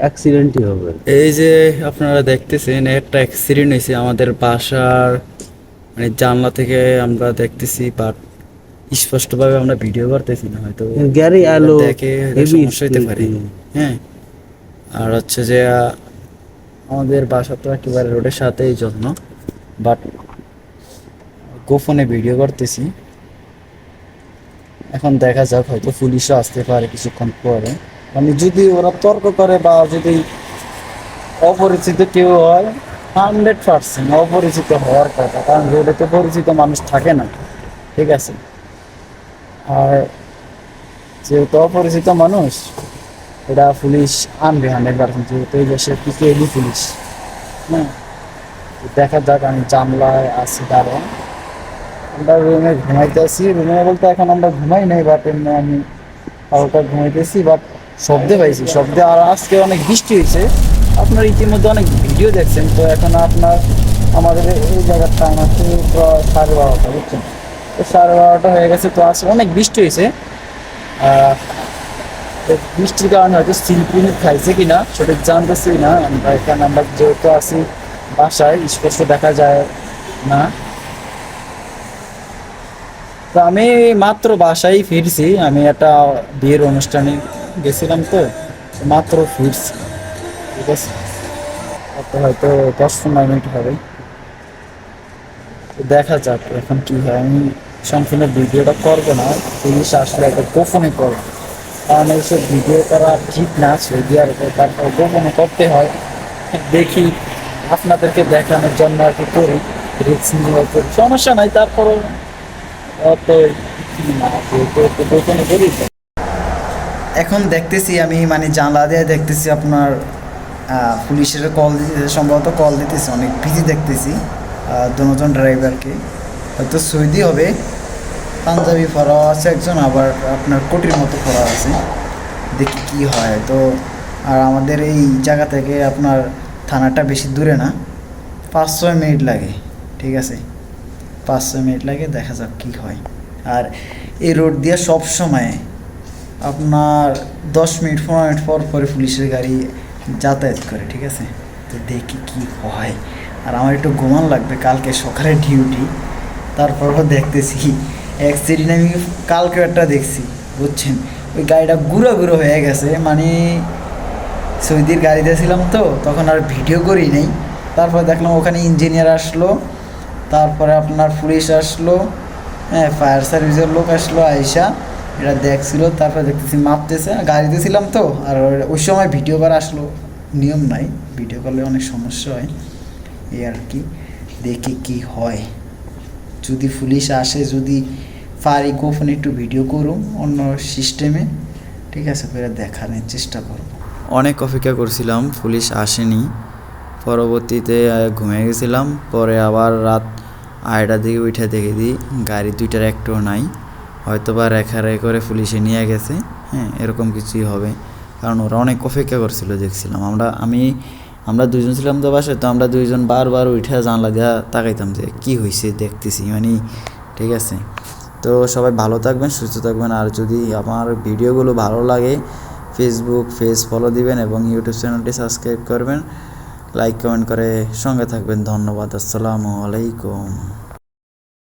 অ্যাক্সিডেন্টই হবে। এই যে আপনারা দেখতেছেন একটা অ্যাক্সিডেন্ট হয়েছে আমাদের বাসার মানে জানলা থেকে আমরা দেখতেছি, বাট স্পষ্টভাবে আমরা ভিডিও করতেছি না, হয়তো গাড়ি যারা আলো দেখে হয়তো হেভি সমস্যা হতে স্পিড পারে। দিয়ে। হ্যাঁ, আর হচ্ছে যে আমাদের বাসা তো একেবারে রোডের সাথে, এই জন্য বাট গোপনে ভিডিও করতেছি। এখন দেখা যাক, হয়তো পুলিশও আসতে পারে কিছুক্ষণ পরে, মানে যদি ওরা তর্ক করে বা যদি অপরিচিত কেউ হয়, 100% অপরিচিত হওয়ার কথা, কারণ রোডে তো পরিচিত মানুষ থাকে না। ঠিক আছে, আর যেহেতু অপরিচিত মানুষ, এটা পুলিশ আনবে 100%, যেহেতু এই দেশের পিকেলি পুলিশ। হ্যাঁ, তো দেখা যাক। আমি জানলায় আছি, দাঁড়ান। আমরা রুমে ঘুমাইতে আছি, রুমে বলতে এখন আমরা ঘুমাই নাই, বাট এমনি আমি হালকা ঘুমাইতেছি, বাট শব্দে পাইছি, শব্দে। আর আজকে অনেক বৃষ্টি হয়েছে, আপনার ইতিমধ্যে অনেক ভিডিও দেখছেন। তো এখন আপনার আমাদের এই জায়গার টাইম আছে প্রায় 12:30, বুঝছেন? তো 12:30 হয়ে গেছে, তো আজকে অনেক বৃষ্টি হয়েছে। তো বৃষ্টির কারণে হয়তো সিলপিনি খাইছে কিনা সঠিক জানতেছি না। আমরা এখানে আমরা যেহেতু আছি বাসায়, স্পষ্ট দেখা যায় না। তো আমি মাত্র বাসায় ফিরছি, আমি একটা বিয়ের অনুষ্ঠানে গেছিলাম, তো মাত্র ফিরছি। ঠিক আছে, হয়তো 10-15 মিনিট হবে। তো দেখা যাক এখন কি হয়। আমি সম্পূর্ণ ভিডিওটা করবো না, পুলিশ আসলে একটা গোপনে করবো, কারণ এইসব ভিডিও করা ঠিক না। সৌদি আরবে তারপর গোপনে করতে হয়। দেখি, আপনাদেরকে দেখানোর জন্য আর কি করি, রিস্ক নিয়ে করি, সমস্যা নাই। তারপরও অত না, যেহেতু একটু গোপনে করি। এখন দেখতেছি আমি, মানে জানলা দিয়ে দেখতেছি আপনার পুলিশের কল দিতেছে, সম্ভবত কল দিতেছে, অনেক বিজি দেখতেছি দুজন ড্রাইভারকে। হয়তো সৌদি হবে, পাঞ্জাবি পরা আছে একজন, আবার আপনার কোটির মতো পরা আছে। দেখি কি হয়। তো আর আমাদের এই জায়গা থেকে আপনার থানাটা বেশি দূরে না, 5-6 মিনিট লাগে। ঠিক আছে, 5-6 মিনিট লাগে, দেখা যাক কি হয়। আর এই রোড দিয়ে সব সময় আপনার 10 মিনিট 15 মিনিট পর পরে পুলিশের গাড়ি যাতায়াত করে। ঠিক আছে, তো দেখি কি হয়। আর আমার একটু ঘুমান লাগবে, কালকে সকালে ডিউটি। তারপরও দেখতেছি অ্যাক্সিডেন্ট আমি কালকে একটা দেখছি, বুঝছেন? ওই গাড়িটা গুঁড়ো গুঁড়ো হয়ে গেছে, মানে সৌদির গাড়িতে ছিলাম তো তখন আর ভিডিও করি নেই। তারপর দেখলাম ওখানে ইঞ্জিনিয়ার আসলো, তারপরে আপনার পুলিশ আসলো, হ্যাঁ, ফায়ার সার্ভিসের লোক আসলো, আইসা এটা দেখছিল। তারপরে দেখতেছি মাপতেছে, গাড়িতে ছিলাম তো, আর ওই সময় ভিডিও করা আসলো নিয়ম নাই, ভিডিও করলে অনেক সমস্যা হয়, এই আর কি। দেখি কি হয়, যদি পুলিশ আসে, যদি পারি গোপনে একটু ভিডিও করুম অন্য সিস্টেমে। ঠিক আছে, করে দেখানোর চেষ্টা করব। অনেক অপেক্ষা করছিলাম, পুলিশ আসেনি। পরবর্তীতে ঘুমিয়ে গেছিলাম, পরে আবার রাত 8টার দিকে উঠে দেখে দিই গাড়ি দুইটার একটাও নাই। হয়তো বা রেখারেখি করে পুলিশে নিয়ে গেছে। হ্যাঁ, এরকম কিছুই হবে, কারণ ওরা অনেক অপেক্ষা করছিল, দেখছিলাম আমরা দুইজন ছিলাম তো বাসায়, তো আমরা দুইজন বারবার উঠে জানলা দিয়া তাকাইতাম যে কী হয়েছে, দেখতেছি মানে। ঠিক আছে, তো সবাই ভালো থাকবেন, সুস্থ থাকবেন। আর যদি আমার ভিডিওগুলো ভালো লাগে, ফেসবুক পেজ ফলো দিবেন এবং ইউটিউব চ্যানেলটি সাবস্ক্রাইব করবেন, লাইক কমেন্ট করে সঙ্গে থাকবেন। ধন্যবাদ। আসসালামু আলাইকুম।